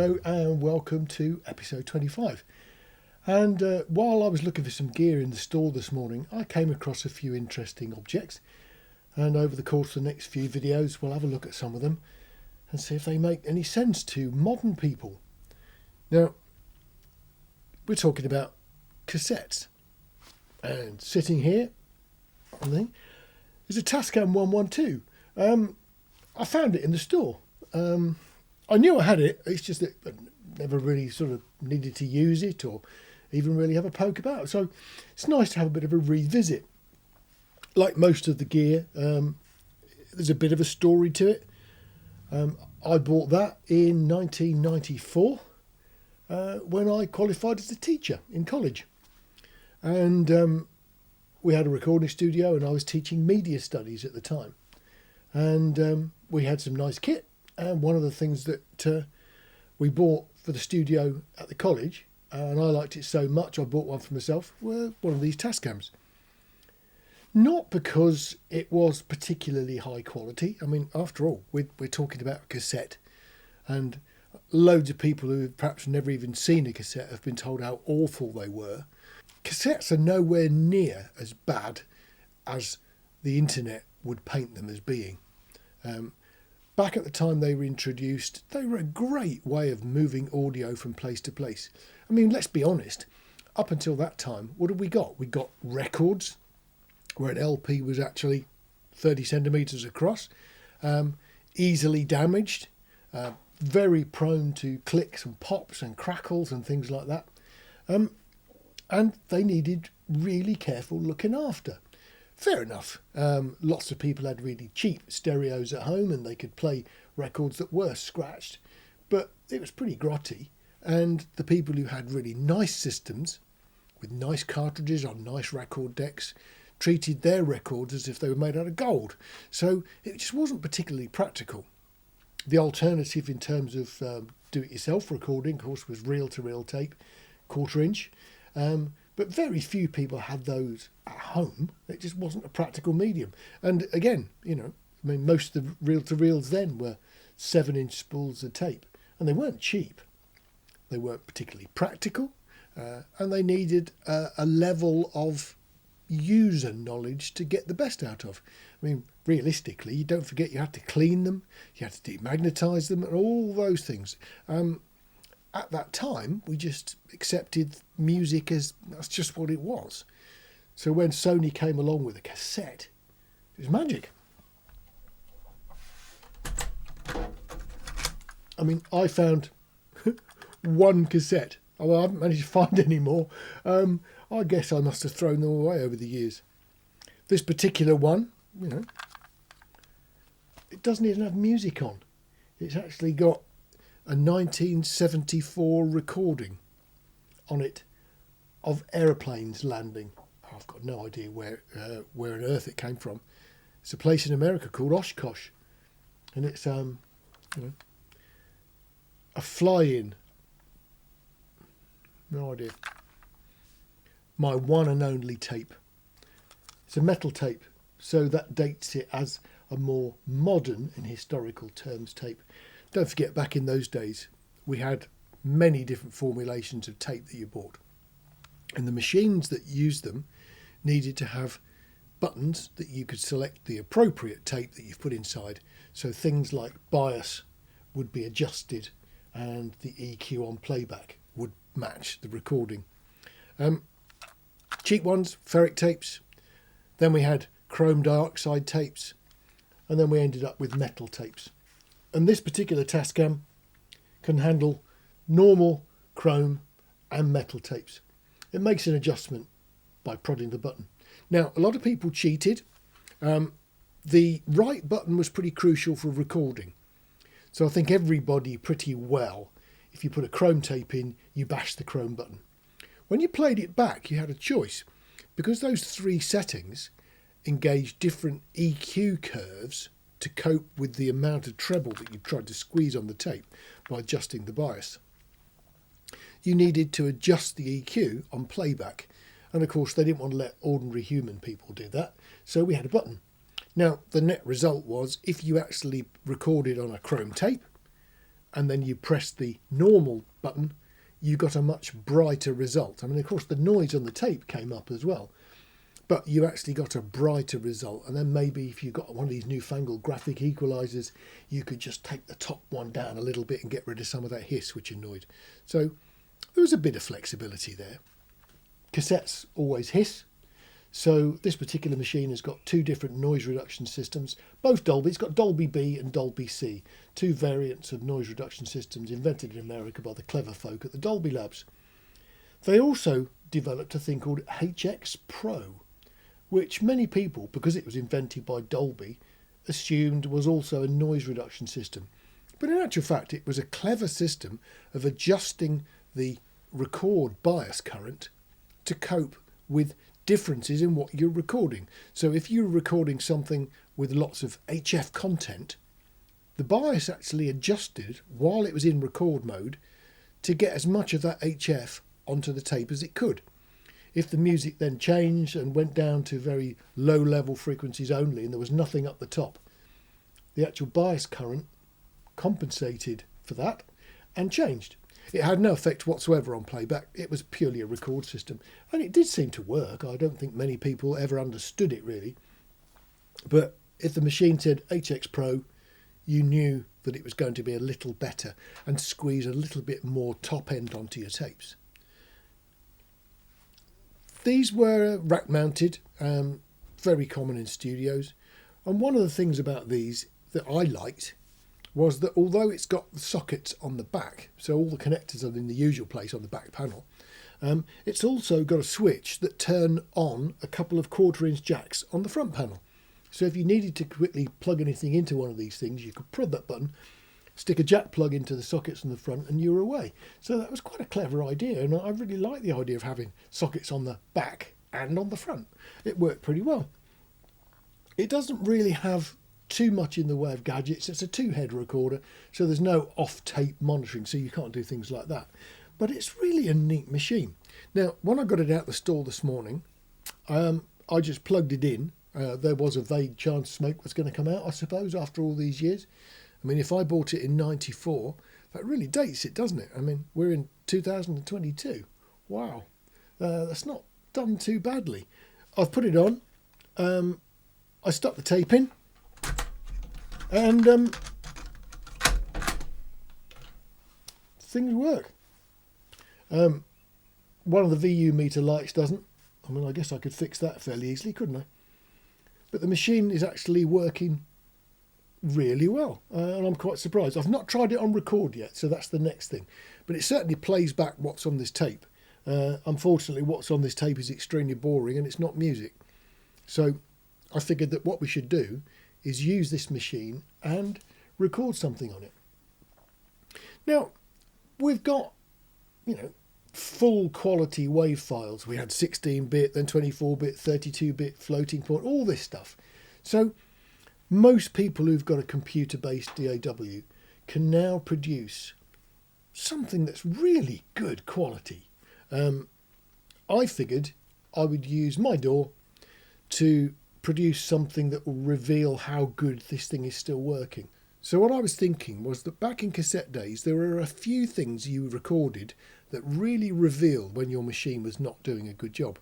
Hello and welcome to episode 25. And while I was looking for some gear in the store this morning, I came across a few interesting objects. And over the course of the next few videos, we'll have a look at some of them and see if they make any sense to modern people. Now, we're talking about cassettes. And sitting here on the is a Tascam 112. I found it in the store. I knew I had it, it's just that I never really sort of needed to use it or even really have a poke about. So it's nice to have a bit of a revisit. Like most of the gear, there's a bit of a story to it. I bought that in 1994 when I qualified as a teacher in college. And we had a recording studio and I was teaching media studies at the time. And we had some nice kit. And one of the things that we bought for the studio at the college, and I liked it so much I bought one for myself, were one of these Tascams. Not because it was particularly high quality. I mean, after all, we're talking about a cassette. And loads of people who have perhaps never even seen a cassette have been told how awful they were. Cassettes are nowhere near as bad as the internet would paint them as being. Back at the time they were introduced, they were a great way of moving audio from place to place. I mean, let's be honest, up until that time, what have we got? We got records, where an LP was actually 30 centimetres across, easily damaged, very prone to clicks and pops and crackles and things like that. And they needed really careful looking after. Fair enough. Lots of people had really cheap stereos at home and they could play records that were scratched, but it was pretty grotty. And the people who had really nice systems with nice cartridges on nice record decks treated their records as if they were made out of gold. So it just wasn't particularly practical. The alternative in terms of do-it-yourself recording, of course, was reel-to-reel tape, 1/4 inch. But very few people had those at home. It just wasn't a practical medium. And again, most of the reel-to-reels then were 7-inch spools of tape. And they weren't cheap. They weren't particularly practical. And they needed a level of user knowledge to get the best out of. I mean, realistically, you don't forget you had to clean them, you had to demagnetise them, and all those things. At that time, we just accepted music as that's just what it was. So when Sony came along with a cassette, it was magic. I mean, I found one cassette. Oh, I haven't managed to find any more. I guess I must have thrown them away over the years. This particular one, it doesn't even have music on. It's actually got a 1974 recording on it of aeroplanes landing. I've got no idea where on earth it came from. It's a place in America called Oshkosh, and it's a fly-in. No idea. My one and only tape. It's a metal tape, so that dates it as a more modern, in historical terms, tape. Don't forget, back in those days, we had many different formulations of tape that you bought. And the machines that used them needed to have buttons that you could select the appropriate tape that you've put inside. So things like bias would be adjusted and the EQ on playback would match the recording. Cheap ones, ferric tapes. Then we had chrome dioxide tapes. And then we ended up with metal tapes. And this particular Tascam can handle normal chrome and metal tapes. It makes an adjustment by prodding the button. Now, a lot of people cheated. The right button was pretty crucial for recording. So I think everybody pretty well, if you put a chrome tape in, you bash the chrome button. When you played it back, you had a choice. Because those 3 settings engage different EQ curves to cope with the amount of treble that you tried to squeeze on the tape by adjusting the bias. You needed to adjust the EQ on playback. And of course, they didn't want to let ordinary human people do that. So we had a button. Now, the net result was if you actually recorded on a chrome tape, and then you press the normal button, you got a much brighter result. I mean, of course, the noise on the tape came up as well, but you actually got a brighter result. And then maybe if you got one of these newfangled graphic equalizers, you could just take the top one down a little bit and get rid of some of that hiss, which annoyed. So there was a bit of flexibility there. Cassettes always hiss. So this particular machine has got two different noise reduction systems, both Dolby. It's got Dolby B and Dolby C, two variants of noise reduction systems invented in America by the clever folk at the Dolby Labs. They also developed a thing called HX Pro, which many people, because it was invented by Dolby, assumed was also a noise reduction system. But in actual fact, it was a clever system of adjusting the record bias current to cope with differences in what you're recording. So if you're recording something with lots of HF content, the bias actually adjusted while it was in record mode to get as much of that HF onto the tape as it could. If the music then changed and went down to very low level frequencies only and there was nothing up the top, the actual bias current compensated for that and changed. It had no effect whatsoever on playback. It was purely a record system. And it did seem to work. I don't think many people ever understood it really. But if the machine said HX Pro, you knew that it was going to be a little better and squeeze a little bit more top end onto your tapes. These were rack mounted, very common in studios. And one of the things about these that I liked was that although it's got the sockets on the back, so all the connectors are in the usual place on the back panel, it's also got a switch that turn on a couple of 1/4-inch jacks on the front panel. So if you needed to quickly plug anything into one of these things, you could prod that button, stick a jack plug into the sockets on the front, and you were away. So that was quite a clever idea, and I really like the idea of having sockets on the back and on the front. It worked pretty well. It doesn't really have too much in the way of gadgets. It's a 2-head recorder, so there's no off-tape monitoring, so you can't do things like that. But it's really a neat machine. Now, when I got it out the store this morning, I just plugged it in. There was a vague chance smoke was going to come out, I suppose, after all these years. I mean, if I bought it in 94, that really dates it, doesn't it? I mean, we're in 2022. Wow. That's not done too badly. I've put it on. I stuck the tape in. And things work. One of the VU meter lights doesn't. I mean, I guess I could fix that fairly easily, couldn't I? But the machine is actually working really well, and I'm quite surprised. I've not tried it on record yet, so that's the next thing. But it certainly plays back what's on this tape. Unfortunately, what's on this tape is extremely boring and it's not music. So I figured that what we should do is use this machine and record something on it. Now, we've got, full quality WAV files. We had 16-bit, then 24-bit, 32-bit, floating point, all this stuff. So most people who've got a computer-based DAW can now produce something that's really good quality. I figured I would use my DAW to produce something that will reveal how good this thing is still working. So what I was thinking was that back in cassette days, there were a few things you recorded that really revealed when your machine was not doing a good job.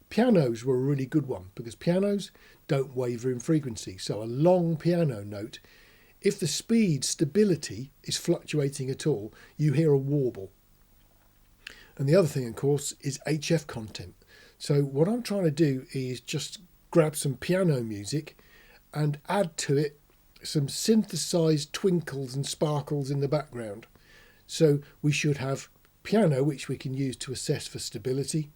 Pianos were a really good one because pianos don't waver in frequency. So a long piano note, if the speed stability is fluctuating at all, you hear a warble. And the other thing, of course, is HF content. So what I'm trying to do is just grab some piano music and add to it some synthesized twinkles and sparkles in the background. So we should have piano, which we can use to assess for stability,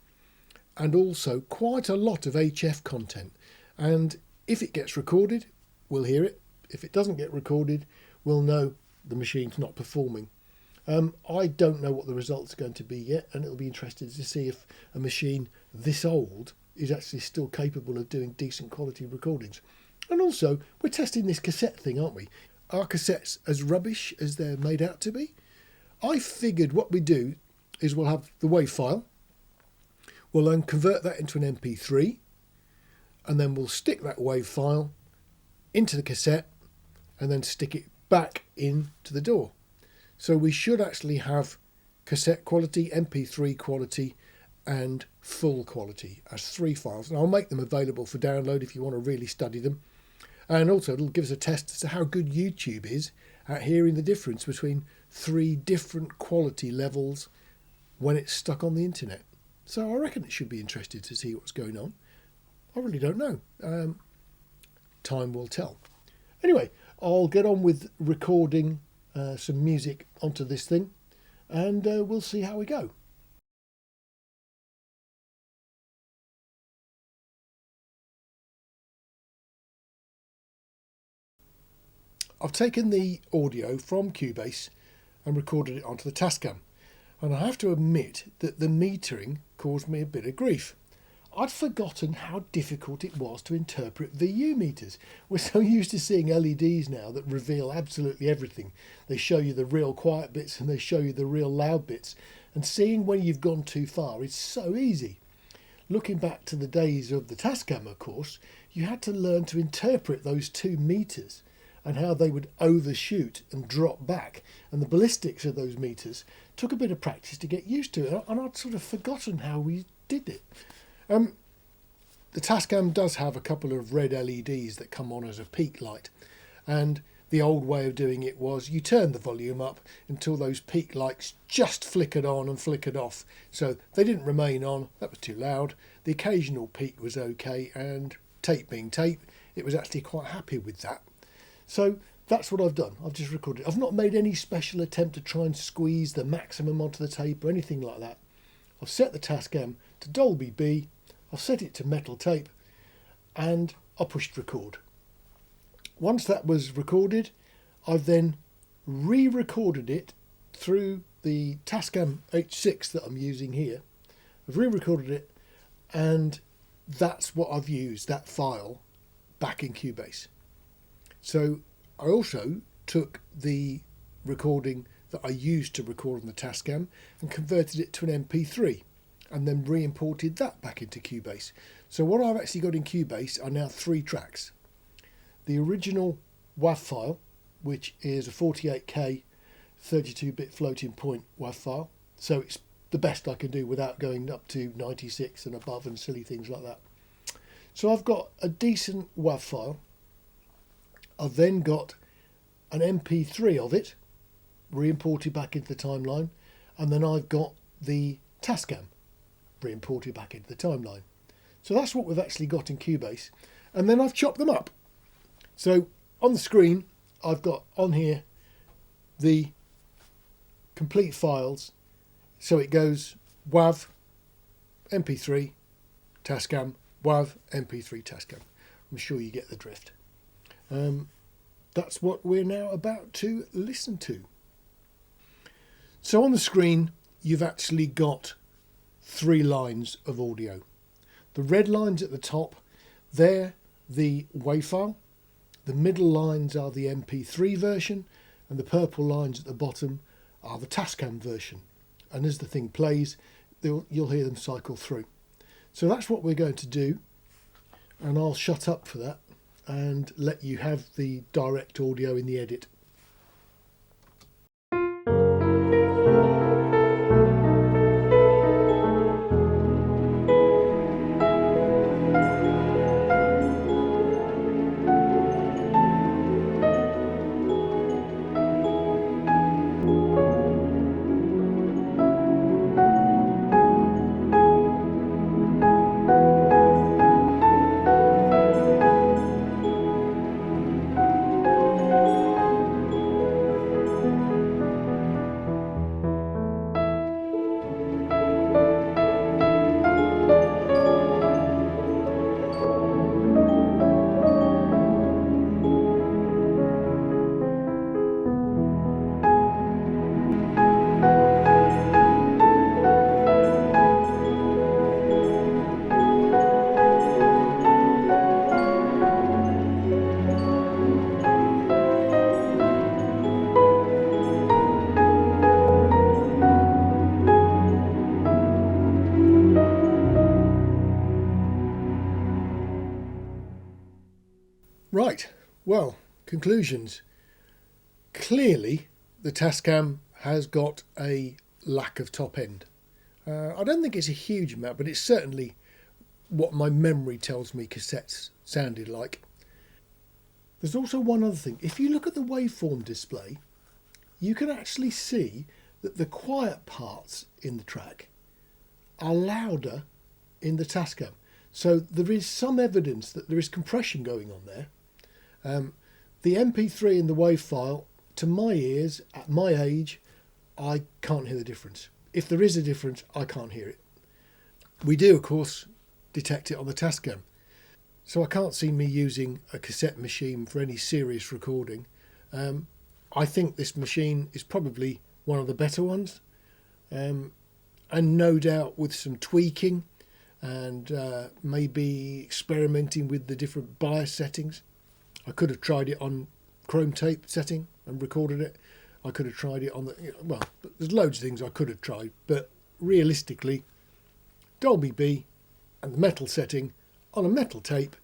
and also quite a lot of HF content. And if it gets recorded, we'll hear it. If it doesn't get recorded, we'll know the machine's not performing. I don't know what the results are going to be yet, and it'll be interesting to see if a machine this old is actually still capable of doing decent quality recordings. And also, we're testing this cassette thing, aren't we? Are cassettes as rubbish as they're made out to be? I figured what we do is we'll have the WAV file, we'll then convert that into an MP3, and then we'll stick that WAV file into the cassette and then stick it back into the DAW. So we should actually have cassette quality, MP3 quality and full quality as 3 files. And I'll make them available for download if you want to really study them. And also it'll give us a test as to how good YouTube is at hearing the difference between 3 different quality levels when it's stuck on the internet. So I reckon it should be interesting to see what's going on. I really don't know. Time will tell. Anyway, I'll get on with recording some music onto this thing, and we'll see how we go. I've taken the audio from Cubase and recorded it onto the Tascam, and I have to admit that the metering caused me a bit of grief. I'd forgotten how difficult it was to interpret VU meters. We're so used to seeing LEDs now that reveal absolutely everything. They show you the real quiet bits and they show you the real loud bits, and seeing when you've gone too far is so easy. Looking back to the days of the Tascam, of course, you had to learn to interpret those 2 meters and how they would overshoot and drop back, and the ballistics of those meters took a bit of practice to get used to it, and I'd sort of forgotten how we did it. The Tascam does have a couple of red LEDs that come on as a peak light, and the old way of doing it was you turn the volume up until those peak lights just flickered on and flickered off, so they didn't remain on. That was too loud. The occasional peak was okay, and tape being tape, it was actually quite happy with that. So that's what I've done. I've just recorded. I've not made any special attempt to try and squeeze the maximum onto the tape or anything like that. I've set the Tascam to Dolby B, I've set it to metal tape, and I pushed record. Once that was recorded, I've then re-recorded it through the Tascam H6 that I'm using here. I've re-recorded it, and that's what I've used, that file, back in Cubase. So I also took the recording that I used to record on the Tascam and converted it to an MP3, and then re-imported that back into Cubase. So what I've actually got in Cubase are now 3 tracks. The original WAV file, which is a 48K 32-bit floating point WAV file, so it's the best I can do without going up to 96 and above and silly things like that. So I've got a decent WAV file. I've then got an MP3 of it, re-imported back into the timeline, and then I've got the Tascam re-imported back into the timeline. So that's what we've actually got in Cubase, and then I've chopped them up. So on the screen I've got on here the complete files, so it goes WAV, MP3, Tascam, WAV, MP3, Tascam. I'm sure you get the drift. That's what we're now about to listen to. So on the screen you've actually got 3 lines of audio. The red lines at the top, they're the WAV file. The middle lines are the MP3 version, and the purple lines at the bottom are the Tascam version. And as the thing plays, you'll hear them cycle through. So that's what we're going to do, and I'll shut up for that and let you have the direct audio in the edit. Right, well, conclusions. Clearly, the Tascam has got a lack of top end. I don't think it's a huge amount, but it's certainly what my memory tells me cassettes sounded like. There's also one other thing. If you look at the waveform display, you can actually see that the quiet parts in the track are louder in the Tascam. So there is some evidence that there is compression going on there. The MP3 in the WAV file, to my ears, at my age, I can't hear the difference. If there is a difference, I can't hear it. We do, of course, detect it on the Tascam. So I can't see me using a cassette machine for any serious recording. I think this machine is probably one of the better ones. And no doubt with some tweaking and maybe experimenting with the different bias settings. I could have tried it on Chrome tape setting and recorded it. I could have tried it on the, well, there's loads of things I could have tried, but realistically, Dolby B and the metal setting on a metal tape,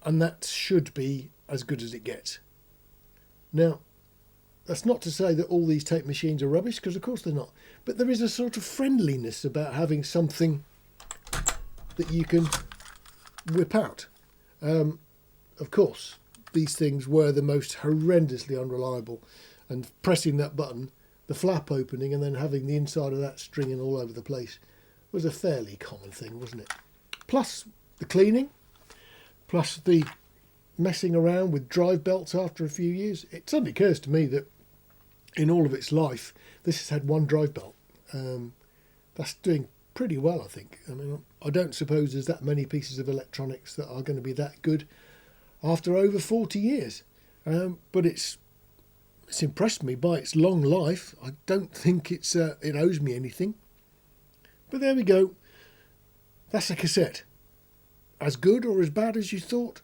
and that should be as good as it gets. Now, that's not to say that all these tape machines are rubbish, because of course they're not, but there is a sort of friendliness about having something that you can whip out. Of course, these things were the most horrendously unreliable, and pressing that button, the flap opening and then having the inside of that stringing all over the place was a fairly common thing, wasn't it? Plus the cleaning, plus the messing around with drive belts after a few years. It suddenly occurs to me that in all of its life, this has had one drive belt. That's doing pretty well, I think. I mean, I don't suppose there's that many pieces of electronics that are going to be that good after over 40 years. But it's impressed me by its long life. I don't think it owes me anything. But there we go. That's a cassette. As good or as bad as you thought?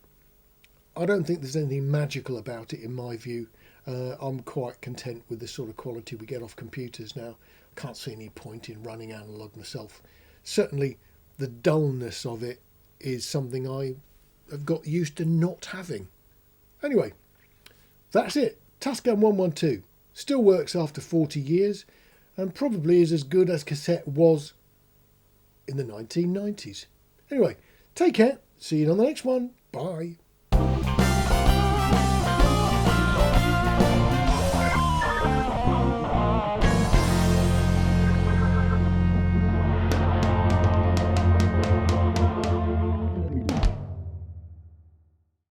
I don't think there's anything magical about it in my view. I'm quite content with the sort of quality we get off computers now. Can't see any point in running analogue myself. Certainly the dullness of it is something I have got used to not having. Anyway, that's it. Tascam 112 still works after 40 years and probably is as good as cassette was in the 1990s. Anyway, take care. See you on the next one. Bye.